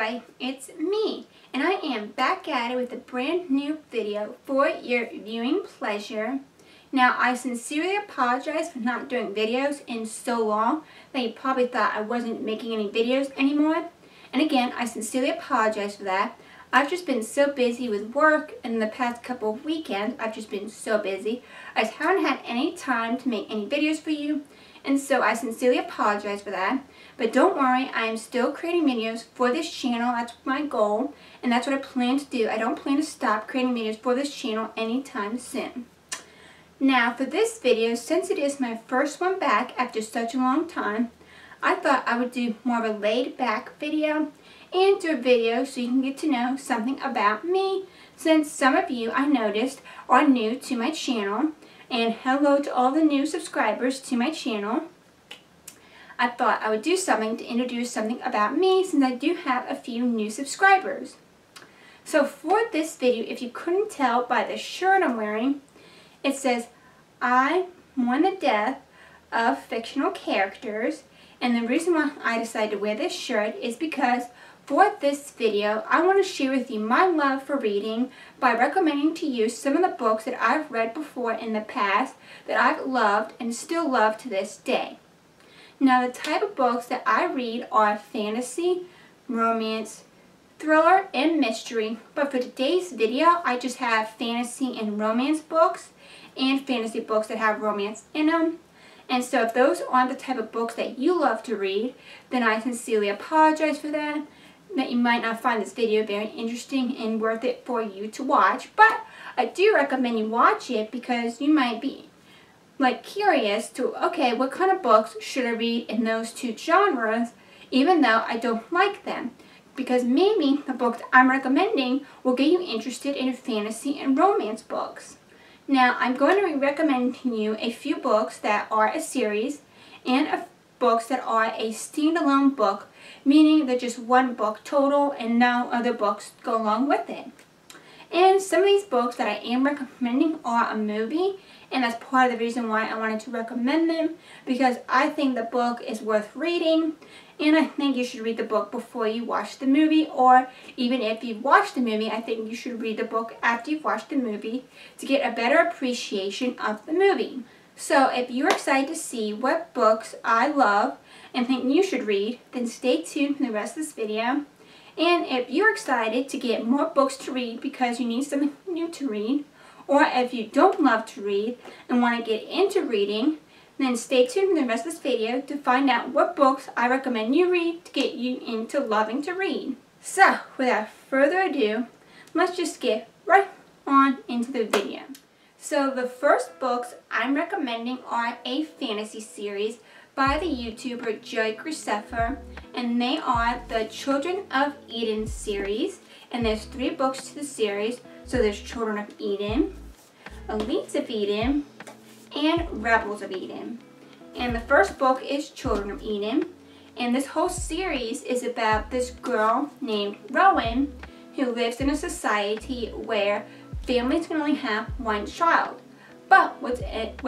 everybody, it's me, and I am back at it with a brand new video for your viewing pleasure. Now, I sincerely apologize for not doing videos in so long that you probably thought I wasn't making any videos anymore. And again, I sincerely apologize for that. I've just been so busy with work, and in the past couple of weekends, I've just been so busy. I just haven't had any time to make any videos for you, and so I sincerely apologize for that. But don't worry, I am still creating videos for this channel. That's my goal, and that's what I plan to do. I don't plan to stop creating videos for this channel anytime soon. Now, for this video, since it is my first one back after such a long time, I thought I would do more of a laid-back video and do a video so you can get to know something about me, since some of you, I noticed, are new to my channel. And hello to all the new subscribers to my channel. I thought I would do something to introduce something about me, since I do have a few new subscribers. So for this video, if you couldn't tell by the shirt I'm wearing, it says, I mourn the death of fictional characters. And the reason why I decided to wear this shirt is because for this video, I want to share with you my love for reading by recommending to you some of the books that I've read before in the past that I've loved and still love to this day. Now, the type of books that I read are fantasy, romance, thriller, and mystery. But for today's video, I just have fantasy and romance books and fantasy books that have romance in them. And so if those aren't the type of books that you love to read, then I sincerely apologize for that you might not find this video very interesting and worth it for you to watch. But I do recommend you watch it because you might be curious to, okay, what kind of books should I read in those two genres, even though I don't like them? Because maybe the books I'm recommending will get you interested in fantasy and romance books. Now, I'm going to be recommending you a few books that are a series and books that are a standalone book, meaning they're just one book total and no other books go along with it. And some of these books that I am recommending are a movie, and that's part of the reason why I wanted to recommend them, because I think the book is worth reading, and I think you should read the book before you watch the movie, or even if you've watched the movie, I think you should read the book after you've watched the movie to get a better appreciation of the movie. So if you're excited to see what books I love and think you should read, then stay tuned for the rest of this video. And if you're excited to get more books to read because you need something new to read, or if you don't love to read and want to get into reading, then stay tuned for the rest of this video to find out what books I recommend you read to get you into loving to read. So, without further ado, let's just get right on into the video. So the first books I'm recommending are a fantasy series by the YouTuber Joy Graceffa, and they are the Children of Eden series, and there's 3 books to the series. So there's Children of Eden, Elites of Eden, and Rebels of Eden. And the first book is Children of Eden, and this whole series is about this girl named Rowell who lives in a society where families can only have one child. But what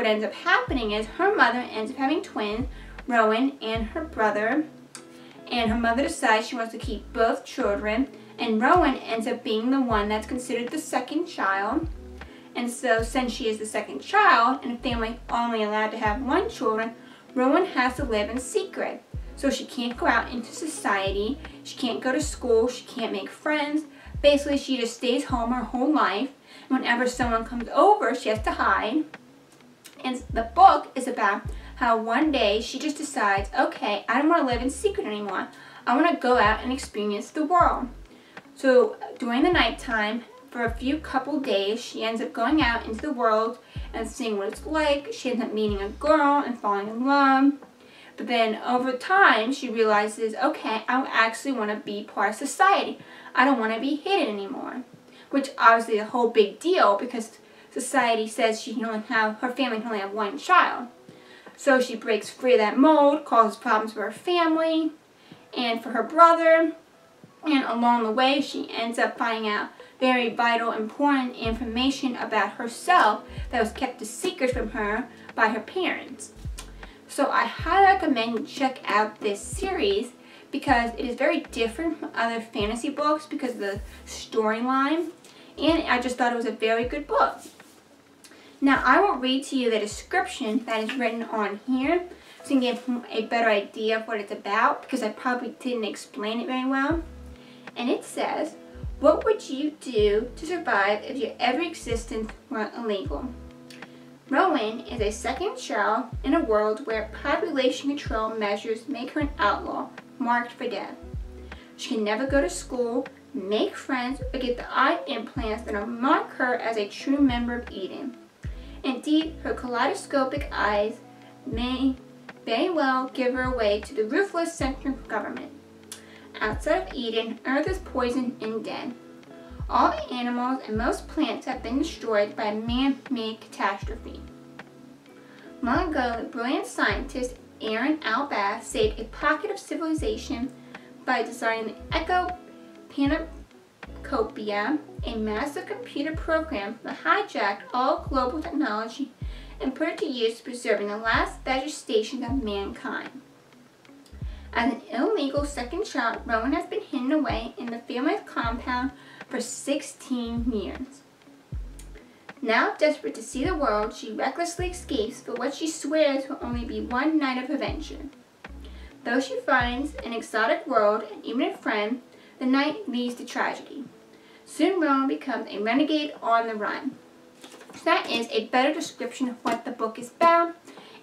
ends up happening is her mother ends up having twins, Rowan and her brother, and her mother decides she wants to keep both children, and Rowan ends up being the one that's considered the second child. And so since she is the second child and a family only allowed to have one children, Rowan has to live in secret. So she can't go out into society, she can't go to school, she can't make friends. Basically, she just stays home her whole life. Whenever someone comes over, she has to hide. And the book is about how one day she just decides, okay, I don't want to live in secret anymore. I want to go out and experience the world. So during the nighttime, for a few couple days, she ends up going out into the world and seeing what it's like. She ends up meeting a girl and falling in love. But then over time, she realizes, okay, I actually want to be part of society. I don't want to be hidden anymore. Which obviously is a whole big deal because society says she can only have, her family can only have one child. So she breaks free of that mold, causes problems for her family and for her brother. And along the way, she ends up finding out very vital, important information about herself that was kept a secret from her by her parents. So I highly recommend you check out this series because it is very different from other fantasy books because of the storyline, and I just thought it was a very good book. Now I will read to you the description that is written on here so you can get a better idea of what it's about, because I probably didn't explain it very well. And it says, what would you do to survive if your every existence were illegal? Rowan is a second child in a world where population control measures make her an outlaw, marked for death. She can never go to school, make friends, or get the eye implants that will mark her as a true member of Eden. Indeed, her kaleidoscopic eyes may very well give her away to the ruthless central government. Outside of Eden, Earth is poisoned and dead. All the animals and most plants have been destroyed by a man-made catastrophe. Long ago, the brilliant scientist Aaron Albath saved a pocket of civilization by designing the Echo Panacopia, a massive computer program that hijacked all global technology and put it to use preserving the last vegetation of mankind. As an illegal second child, Rowan has been hidden away in the family's compound for 16 years. Now desperate to see the world, she recklessly escapes for what she swears will only be one night of adventure. Though she finds an exotic world and even a friend, the night leads to tragedy. Soon Rowan becomes a renegade on the run. So that is a better description of what the book is about.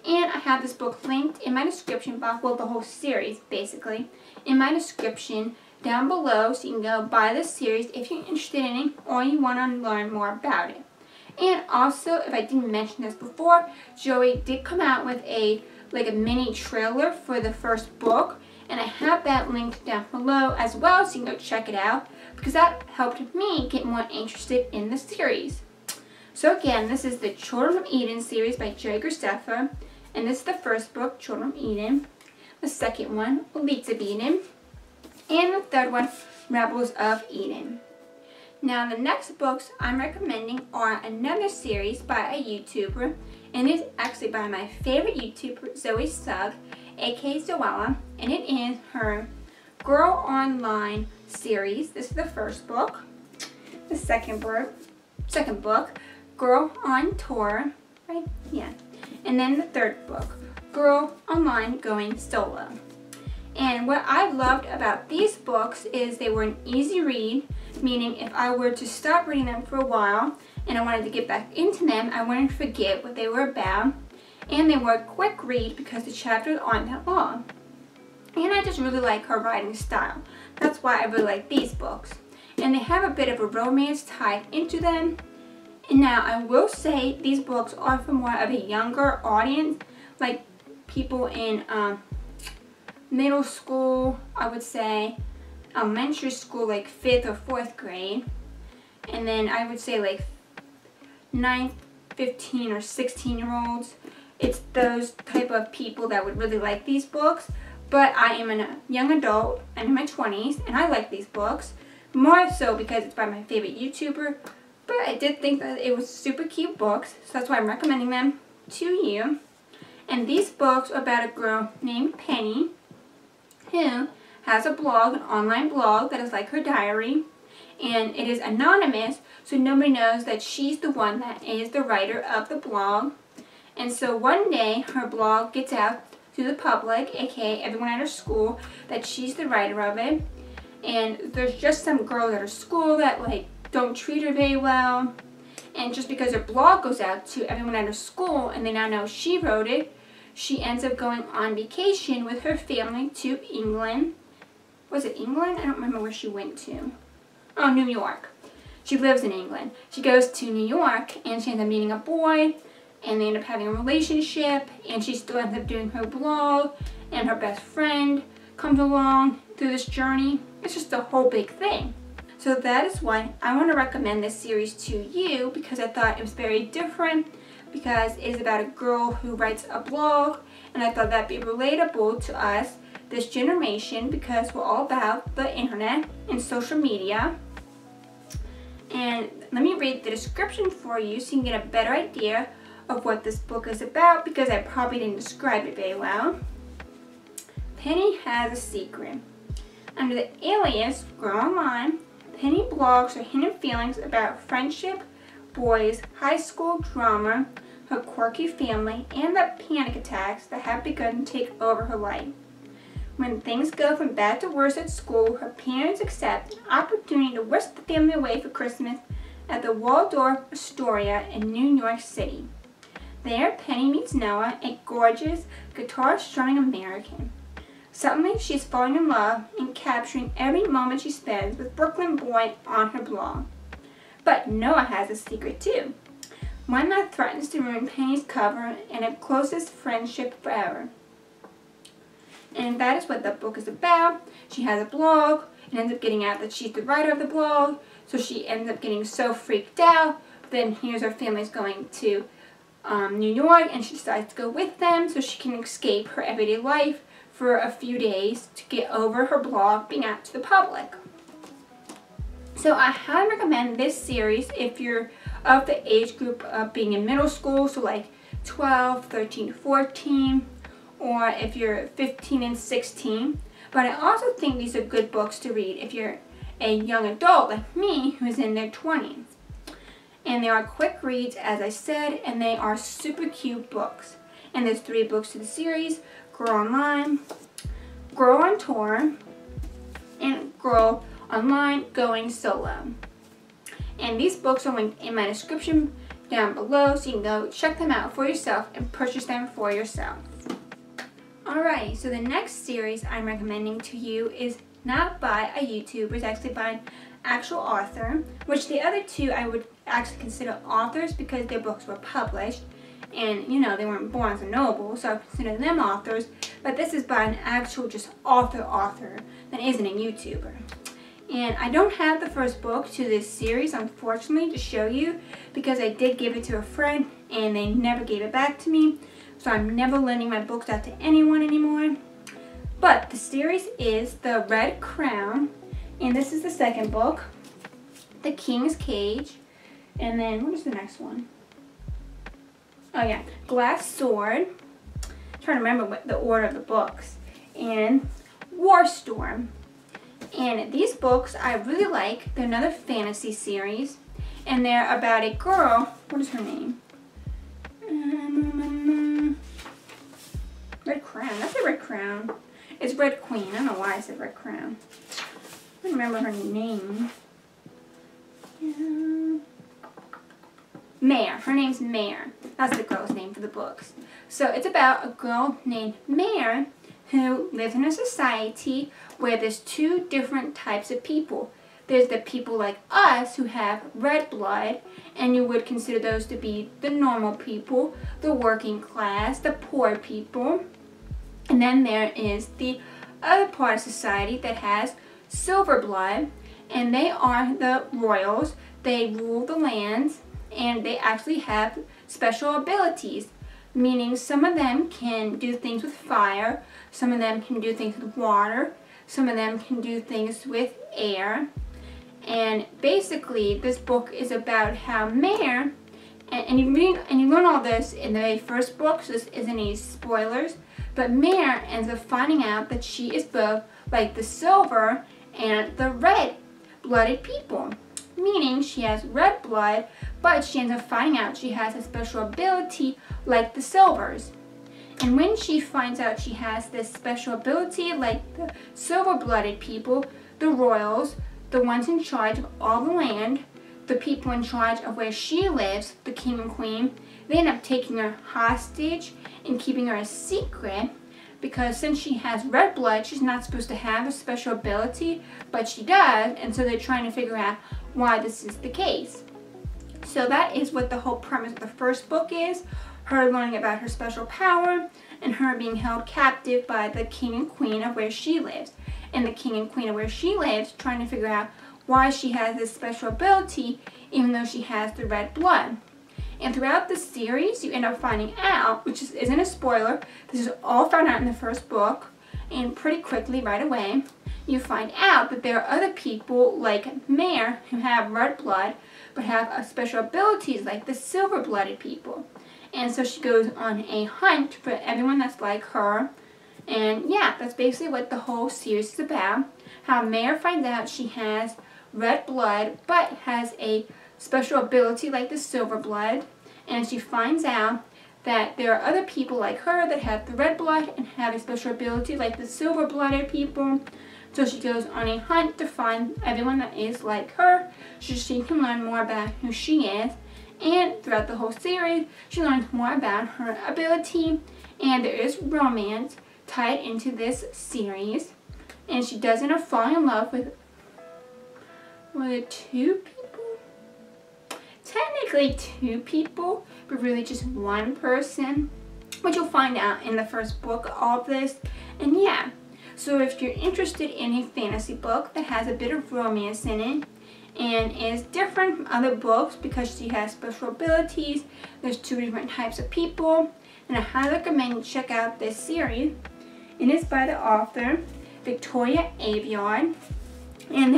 And I have this book linked in my description box, well, the whole series basically, in my description down below, so you can go buy this series if you're interested in it or you want to learn more about it. And also, if I didn't mention this before, Joey did come out with a mini trailer for the first book, and I have that linked down below as well, so you can go check it out, because that helped me get more interested in the series. So again, this is the Children of Eden series by Jerry Graceffa. And this is the first book, Children of Eden. The second one, Elizabethan. And the third one, Rebels of Eden. Now the next books I'm recommending are another series by a YouTuber. And it's actually by my favorite YouTuber, Zoe Sugg, aka Zoella. And it is her Girl Online series. This is the first book. The second book, Girl on Tour. Right? Yeah. And then the third book, Girl Online Going Solo. And what I loved about these books is they were an easy read, meaning if I were to stop reading them for a while and I wanted to get back into them, I wouldn't forget what they were about. And they were a quick read because the chapters aren't that long. And I just really like her writing style. That's why I really like these books. And they have a bit of a romance tied into them. And now I will say these books are for more of a younger audience, like people in middle school, I would say, elementary school, like 5th or 4th grade, and then I would say like 9th, 15 or 16-year-olds. It's those type of people that would really like these books, but I am a young adult, I'm in my 20s, and I like these books, more so because it's by my favorite YouTuber. But I did think that it was super cute books, so that's why I'm recommending them to you. And these books are about a girl named Penny who has a blog, an online blog that is like her diary. And it is anonymous, so nobody knows that she's the one that is the writer of the blog. And so one day her blog gets out to the public, aka everyone at her school, that she's the writer of it. And there's just some girls at her school that don't treat her very well, and just because her blog goes out to everyone at her school and they now know she wrote it, she ends up going on vacation with her family to England. Was it England? I don't remember where she went to. Oh, New York. She lives in England. She goes to New York and she ends up meeting a boy, and they end up having a relationship, and she still ends up doing her blog, and her best friend comes along through this journey. It's just a whole big thing. So that is why I want to recommend this series to you, because I thought it was very different, because it is about a girl who writes a blog, and I thought that'd be relatable to us, this generation, because we're all about the internet and social media. And let me read the description for you so you can get a better idea of what this book is about, because I probably didn't describe it very well. Penny has a secret. Under the alias Girl Online, Penny blogs her hidden feelings about friendship, boys, high school drama, her quirky family, and the panic attacks that have begun to take over her life. When things go from bad to worse at school, her parents accept an opportunity to whisk the family away for Christmas at the Waldorf Astoria in New York City. There, Penny meets Noah, a gorgeous, guitar-strumming American. Suddenly, she's falling in love and capturing every moment she spends with Brooklyn Boy on her blog. But Noah has a secret too, one that threatens to ruin Penny's cover and her closest friendship forever. And that is what the book is about. She has a blog. It ends up getting out that she's the writer of the blog, so she ends up getting so freaked out. Then here's her family's going to New York, and she decides to go with them so she can escape her everyday life for a few days to get over her blog being out to the public. So I highly recommend this series if you're of the age group of being in middle school, so like 12, 13, 14, or if you're 15 and 16. But I also think these are good books to read if you're a young adult like me who's in their 20s. And they are quick reads, as I said, and they are super cute books. And there's 3 books to the series: Girl Online, Girl on Tour, and Girl Online Going Solo. And these books are linked in my description down below, so you can go check them out for yourself and purchase them for yourself. Alright, so the next series I'm recommending to you is not by a YouTuber, it's actually by an actual author, which the other 2 I would actually consider authors because their books were published, and you know, they weren't Barnes and Noble, so I consider them authors, but this is by an actual just author that isn't a YouTuber. And I don't have the first book to this series, unfortunately, to show you, because I did give it to a friend and they never gave it back to me. So I'm never lending my books out to anyone anymore. But the series is The Red Crown, and this is the second book, The King's Cage, and then what is the next one? Oh yeah, Glass Sword. I'm trying to remember what the order of the books, and War Storm. And these books I really like. They're another fantasy series, and they're about a girl. What is her name? Red Crown. That's a Red Crown. It's Red Queen. I don't know why I said Red Crown. I don't remember her name. Mare. Her name's Mare. That's the girl's name for the books. So it's about a girl named Mare who lives in a society where there's 2 different types of people. There's the people like us who have red blood, and you would consider those to be the normal people, the working class, the poor people. And then there is the other part of society that has silver blood, and they are the royals. They rule the lands, and they actually have special abilities, meaning some of them can do things with fire, some of them can do things with water, some of them can do things with air. And basically this book is about how Mare, and you learn all this in the very first book, so this isn't any spoilers, but Mare ends up finding out that she is both like the silver and the red-blooded people. Meaning she has red blood, but she ends up finding out she has a special ability like the silvers. And when she finds out she has this special ability like the silver-blooded people, the royals, the ones in charge of all the land, the people in charge of where she lives, the king and queen, they end up taking her hostage and keeping her a secret, because since she has red blood, she's not supposed to have a special ability, but she does, and so they're trying to figure out why this is the case. So that is what the whole premise of the first book is, her learning about her special power and her being held captive by the king and queen of where she lives. And the king and queen of where she lives trying to figure out why she has this special ability even though she has the red blood. And throughout the series, you end up finding out, which isn't a spoiler, this is all found out in the first book, and pretty quickly, right away, you find out that there are other people like Mare who have red blood, but have special abilities like the silver-blooded people. And so she goes on a hunt for everyone that's like her. And yeah, that's basically what the whole series is about. how Mare finds out she has red blood but has a special ability like the silver blood, and she finds out that there are other people like her that have the red blood and have a special ability like the silver blooded people. So she goes on a hunt to find everyone that is like her so she can learn more about who she is. And throughout the whole series, she learns more about her ability, and there is romance tied into this series. And she does end up falling in love with two people? Technically two people, but really just one person, which you'll find out in the first book of all of this. And yeah, so if you're interested in a fantasy book that has a bit of romance in it and is different from other books because she has special abilities, there's two different types of people, and I highly recommend you check out this series. It is by the author Victoria Aveyard, and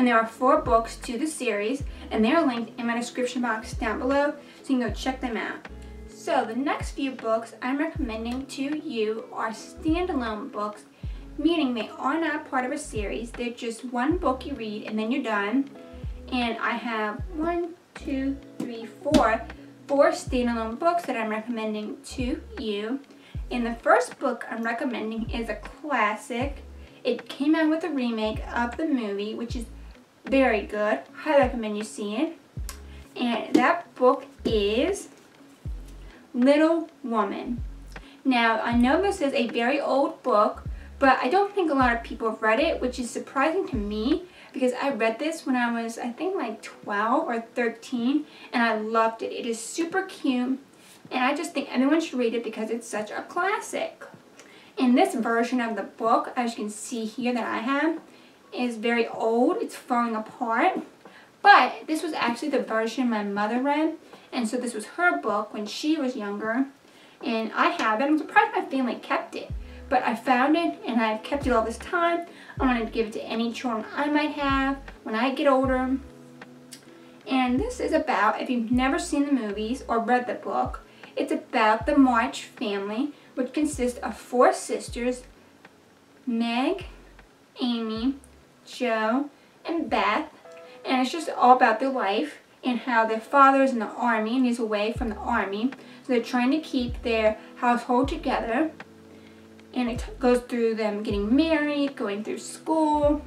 there are 4 books to the series, and they are linked in my description box down below, so you can go check them out. So the next few books I'm recommending to you are standalone books, meaning they are not part of a series. They're just one book you read and then you're done. And I have 4 standalone books that I'm recommending to you. And the first book I'm recommending is a classic. It came out with a remake of the movie, which is very good. Highly recommend you see it. And that book is Little Woman. Now, I know this is a very old book, but I don't think a lot of people have read it, which is surprising to me because I read this when I was, I think, like 12 or 13, and I loved it. It is super cute, and I just think everyone should read it because it's such a classic. And this version of the book, as you can see here that I have, is very old. It's falling apart, but this was actually the version my mother read, and so this was her book when she was younger, and I have it. I'm surprised my family kept it, but I found it and I've kept it all this time. I wanted to give it to any children I might have when I get older. And this is about, if you've never seen the movies or read the book, it's about the March family, which consists of 4 sisters, Meg, Amy, Jo, and Beth, and it's just all about their life and how their father is in the army and he's away from the army, so they're trying to keep their household together. And it goes through them getting married, going through school,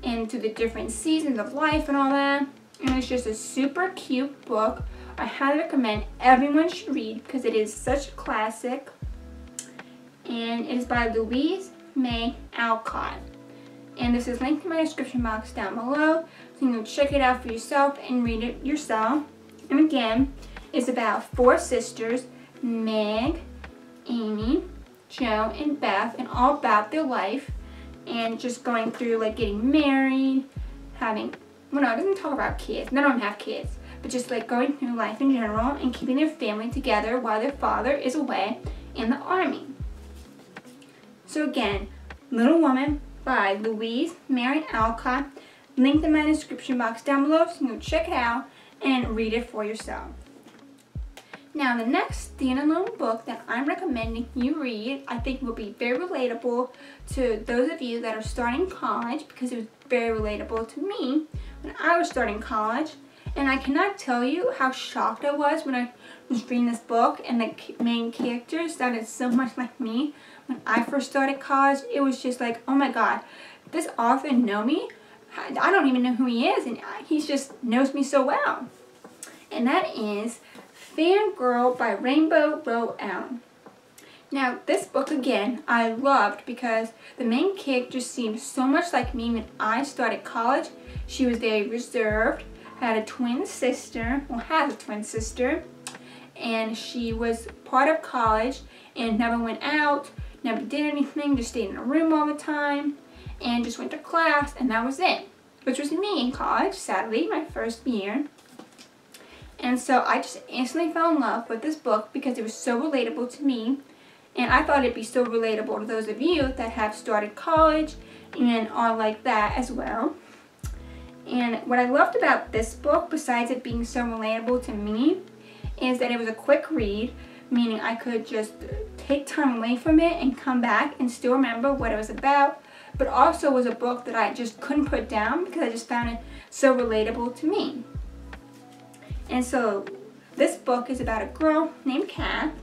and through the different seasons of life and all that. And it's just a super cute book. I highly recommend everyone should read because it is such a classic. And it is by Louise May Alcott. And this is linked in my description box down below, so you can check it out for yourself and read it yourself. And again, it's about 4 sisters, Meg, Amy, Jo, and Beth, and all about their life, and just going through like getting married, having, well, no, it doesn't talk about kids, they don't have kids, but just like going through life in general and keeping their family together while their father is away in the army. So again, Little Woman by Louise May Alcott, linked in my description box down below, so you can go check it out and read it for yourself. Now, the next standalone book that I'm recommending you read, I think will be very relatable to those of you that are starting college, because it was very relatable to me when I was starting college. And I cannot tell you how shocked I was when I was reading this book and the main character sounded so much like me when I first started college. It was just like, oh my god, this author know me? I don't even know who he is, and he just knows me so well. And that is Fangirl by Rainbow Rowell. Now, this book, again, I loved because the main character seemed so much like me when I started college. She was very reserved, had a twin sister, well, has a twin sister, and she was part of college and never went out, never did anything, just stayed in a room all the time, and just went to class, and that was it. Which was me in college, sadly, my first year. And so I just instantly fell in love with this book because it was so relatable to me. And I thought it'd be so relatable to those of you that have started college and are like that as well. And what I loved about this book, besides it being so relatable to me, is that it was a quick read, meaning I could just take time away from it and come back and still remember what it was about, but also was a book that I just couldn't put down because I just found it so relatable to me. And so this book is about a girl named Kath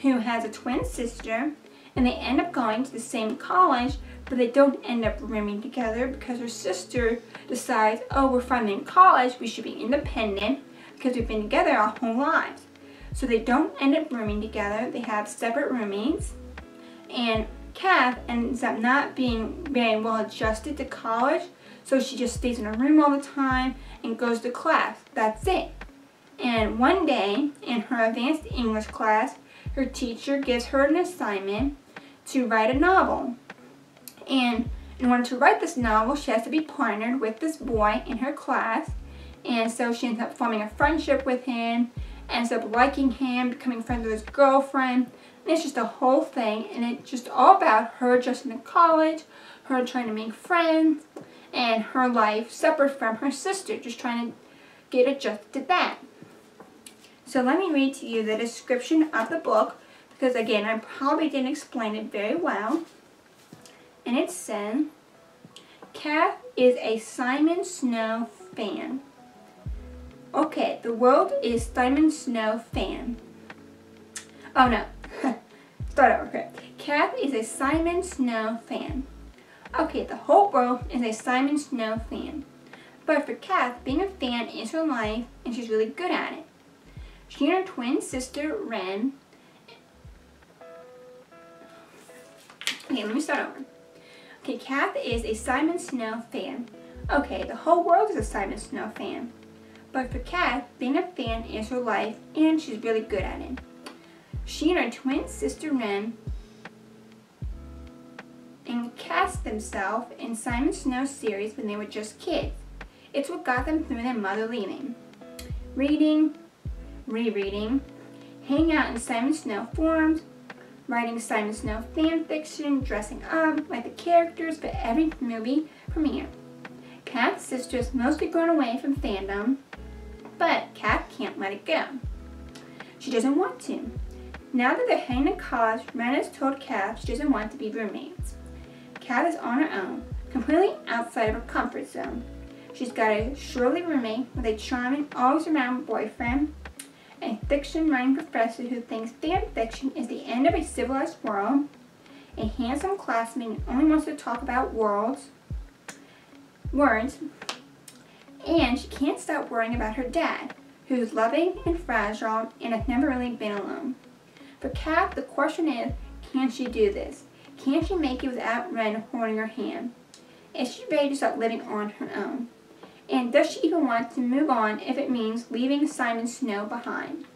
who has a twin sister, and they end up going to the same college, but they don't end up rooming together because her sister decides, oh, we're finally in college, we should be independent because we've been together our whole lives. So they don't end up rooming together, they have separate roommates, and Kath ends up not being very well adjusted to college, so she just stays in her room all the time and goes to class. That's it. And one day in her advanced English class, her teacher gives her an assignment to write a novel. And in order to write this novel, she has to be partnered with this boy in her class. And so she ends up forming a friendship with him, ends up liking him, becoming friends with his girlfriend. And it's just a whole thing. And it's just all about her adjusting to college, her trying to make friends, and her life separate from her sister, just trying to get adjusted to that. So let me read to you the description of the book, because again, I probably didn't explain it very well. And it said, Kath is a Simon Snow fan. Okay, the world is Simon Snow fan. Oh no, start over. Okay. Kath is a Simon Snow fan. Okay, the whole world is a Simon Snow fan. But for Kath, being a fan is her life, and she's really good at it. She and her twin sister, Ren. Okay, let me start over. Okay, Kath is a Simon Snow fan. Okay, the whole world is a Simon Snow fan. But for Kath, being a fan is her life, and she's really good at it. She and her twin sister, Ren, cast themselves in Simon Snow's series when they were just kids. It's what got them through their mother leaving. Reading, rereading, hanging out in Simon Snow forums, writing Simon Snow fan fiction, dressing up like the characters for every movie premiere. Kath's sister's mostly grown away from fandom, but Kath can't let it go. She doesn't want to. Now that they're heading to college, Ren has told Kath she doesn't want to be roommates. Kath is on her own, completely outside of her comfort zone. She's got a surly roommate with a charming, always-around boyfriend, a fiction-writing professor who thinks fan fiction is the end of a civilized world, a handsome classmate who only wants to talk about words, and she can't stop worrying about her dad, who's loving and fragile and has never really been alone. For Kath, the question is, can she do this? Can she make it without Ren holding her hand? Is she ready to start living on her own? And does she even want to move on if it means leaving Simon Snow behind?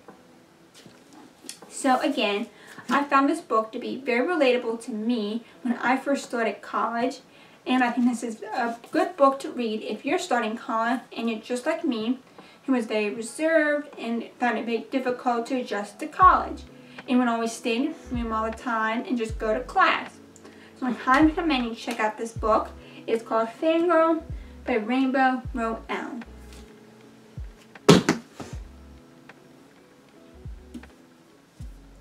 So again, I found this book to be very relatable to me when I first started college. And I think this is a good book to read if you're starting college and you're just like me, who was very reserved and found it very difficult to adjust to college, and would always stay in the room all the time and just go to class. So I highly recommend you check out this book. It's called Fangirl by Rowell.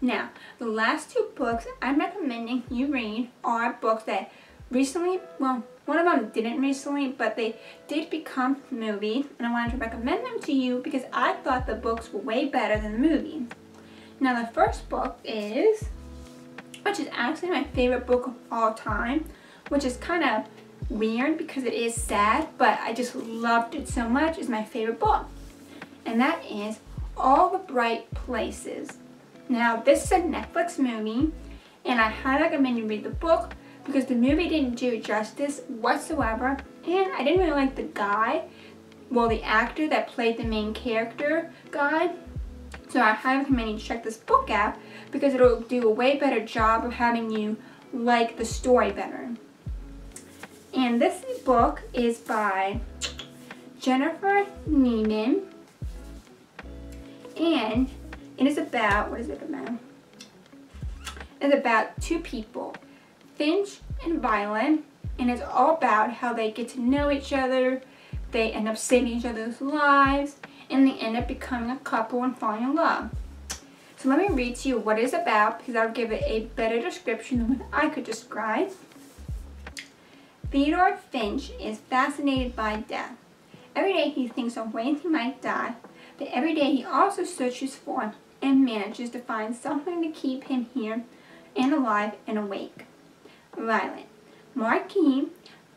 Now, the last two books I'm recommending you read are books that recently, well, one of them didn't recently, but they did become movies, and I wanted to recommend them to you because I thought the books were way better than the movies. Now, the first book is, which is actually my favorite book of all time, which is kind of weird because it is sad, but I just loved it so much. It's my favorite book, and that is All the Bright Places. Now, this is a Netflix movie, and I highly recommend you read the book because the movie didn't do justice whatsoever, and I didn't really like the guy, well, the actor that played the main character guy. So I highly recommend you check this book out because it'll do a way better job of having you like the story better. And this book is by Jennifer Neiman, and it is about, what is it about? It's about two people, Finch and Violet, and it's all about how they get to know each other, they end up saving each other's lives, and they end up becoming a couple and falling in love. So let me read to you what it is about, because I'll give it a better description than what I could describe. Theodore Finch is fascinated by death. Every day he thinks of ways he might die, but every day he also searches for and manages to find something to keep him here and alive and awake. Violet. Marquis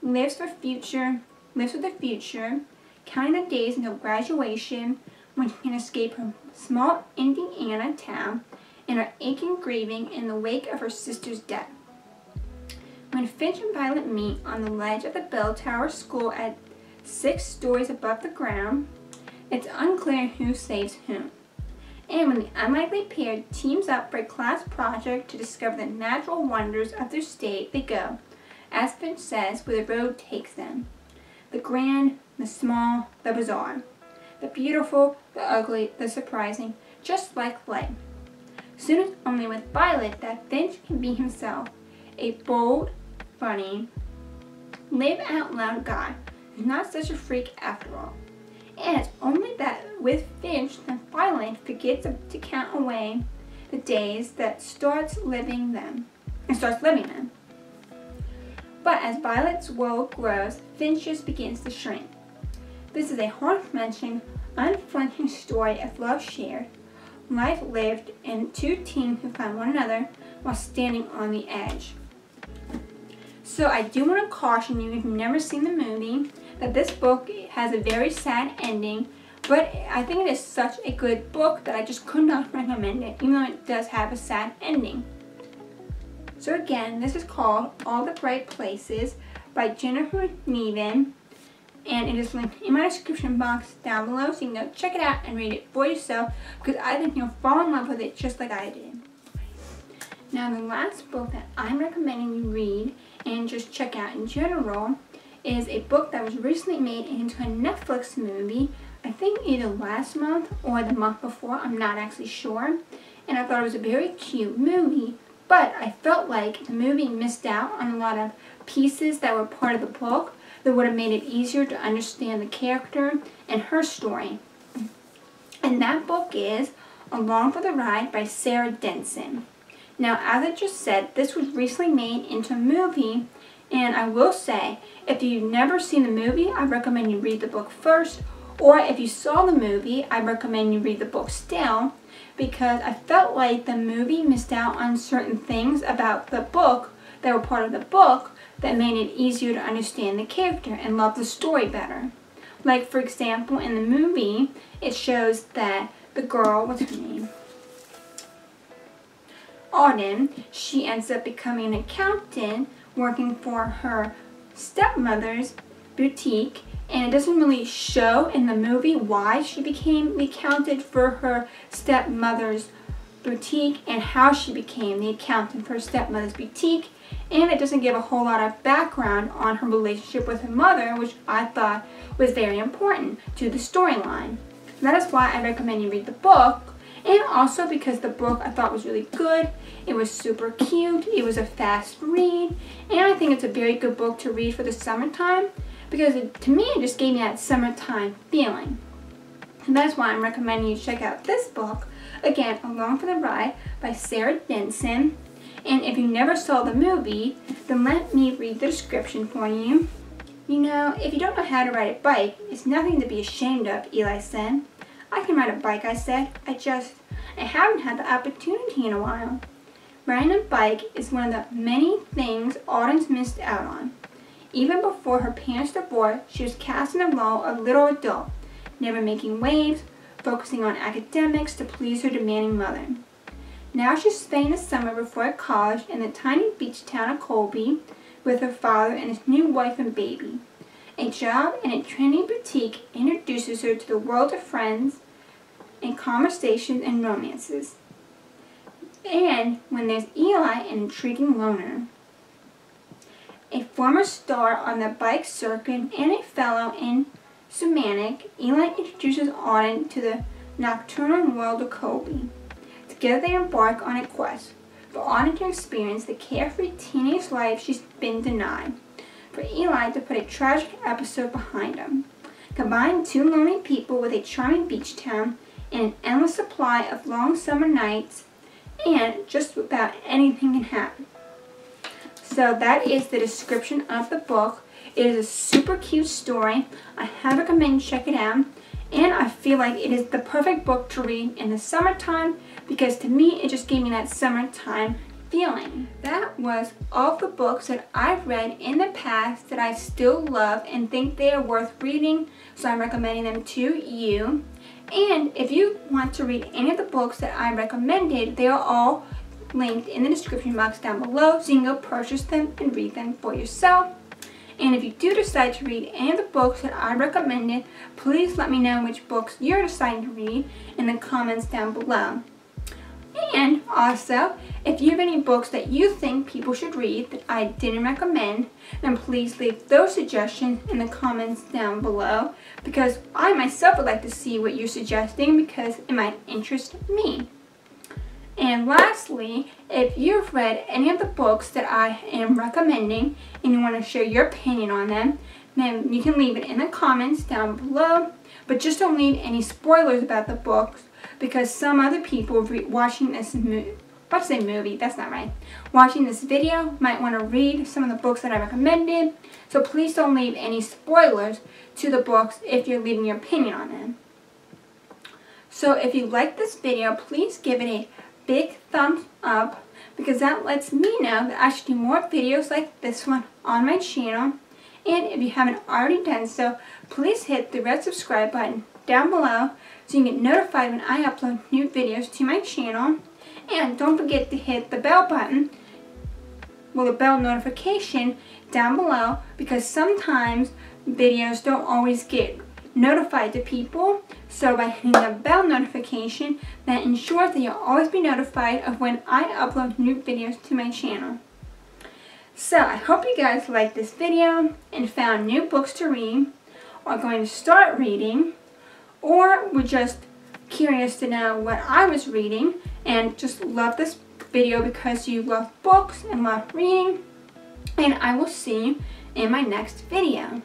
lives with the future, counting the days until graduation, when she can escape her small Indiana town and her aching grieving in the wake of her sister's death. When Finch and Violet meet on the ledge of the bell tower school at 6 stories above the ground, it's unclear who saves whom. And when the unlikely pair teams up for a class project to discover the natural wonders of their state, they go, as Finch says, where the road takes them. The grand, the small, the bizarre. The beautiful, the ugly, the surprising, just like life. Soon it's only with Violet that Finch can be himself, a bold, funny, live-out-loud guy who's not such a freak after all. And it's only that with Finch that Violet forgets to count away the days that starts living them. But as Violet's world grows, Finch's begins to shrink. This is a heart-wrenching, unflinching story of love shared, life lived, and 2 teens who find one another while standing on the edge. So I do want to caution you, if you've never seen the movie, that this book has a very sad ending, but I think it is such a good book that I just could not recommend it, even though it does have a sad ending. So again, this is called All the Bright Places by Jennifer Nevin, and it is linked in my description box down below, so you can go check it out and read it for yourself, because I think you'll fall in love with it just like I did. Now the last book that I'm recommending you read and just check out in general is a book that was recently made into a Netflix movie, I think either last month or the month before, I'm not actually sure, and I thought it was a very cute movie, but I felt like the movie missed out on a lot of pieces that were part of the book that would have made it easier to understand the character and her story. And that book is Along for the Ride by Sarah Denson. Now, as I just said, this was recently made into a movie, and I will say, if you've never seen the movie, I recommend you read the book first, or if you saw the movie, I recommend you read the book still, because I felt like the movie missed out on certain things about the book that were part of the book that made it easier to understand the character and love the story better. Like, for example, in the movie, it shows that the girl, what's her name? Auden, she ends up becoming an accountant working for her stepmother's boutique, and it doesn't really show in the movie why she became the accountant for her stepmother's boutique and how she became the accountant for her stepmother's boutique, and it doesn't give a whole lot of background on her relationship with her mother, which I thought was very important to the storyline. That is why I recommend you read the book, and also because the book I thought was really good. It was super cute, it was a fast read, and I think it's a very good book to read for the summertime, because to me it just gave me that summertime feeling. And that's why I'm recommending you check out this book, again, Along for the Ride by Sarah Denson. And if you never saw the movie, then let me read the description for you. You know, if you don't know how to ride a bike, it's nothing to be ashamed of, Eli said. I can ride a bike, I said. I haven't had the opportunity in a while. Riding a bike is one of the many things Auden's missed out on. Even before her parents' divorce, she was cast in the role of little adult, never making waves, focusing on academics to please her demanding mother. Now she's spending the summer before college in the tiny beach town of Colby with her father and his new wife and baby. A job in a trendy boutique introduces her to the world of friends and conversations and romances. And when there's Eli, an intriguing loner. A former star on the bike circuit and a fellow in Sumanik, Eli introduces Auden to the nocturnal world of Colby. Together they embark on a quest for Auden to experience the carefree teenage life she's been denied, for Eli to put a tragic episode behind him. Combine 2 lonely people with a charming beach town, and an endless supply of long summer nights, and just about anything can happen. So that is the description of the book. It is a super cute story. I highly recommend you check it out. And I feel like it is the perfect book to read in the summertime because to me it just gave me that summertime feeling. That was all the books that I've read in the past that I still love and think they are worth reading, so I'm recommending them to you. And if you want to read any of the books that I recommended, they are all linked in the description box down below, so you can go purchase them and read them for yourself. And if you do decide to read any of the books that I recommended, please let me know which books you're deciding to read in the comments down below. And also, if you have any books that you think people should read that I didn't recommend, then please leave those suggestions in the comments down below, because I myself would like to see what you're suggesting because it might interest me. And lastly, if you've read any of the books that I am recommending and you want to share your opinion on them, then you can leave it in the comments down below. But just don't leave any spoilers about the books because some other people watching this watching this video might want to read some of the books that I recommended. So please don't leave any spoilers to the books if you're leaving your opinion on them. So if you like this video, please give it a big thumbs up because that lets me know that I should do more videos like this one on my channel. And if you haven't already done so, please hit the red subscribe button down below so you can get notified when I upload new videos to my channel. And don't forget to hit the bell button, the bell notification down below, because sometimes videos don't always get notified to people. So by hitting the bell notification, that ensures that you'll always be notified of when I upload new videos to my channel. So I hope you guys liked this video and found new books to read, or are going to start reading, or were just curious to know what I was reading and just love this video because you love books and love reading. And I will see you in my next video.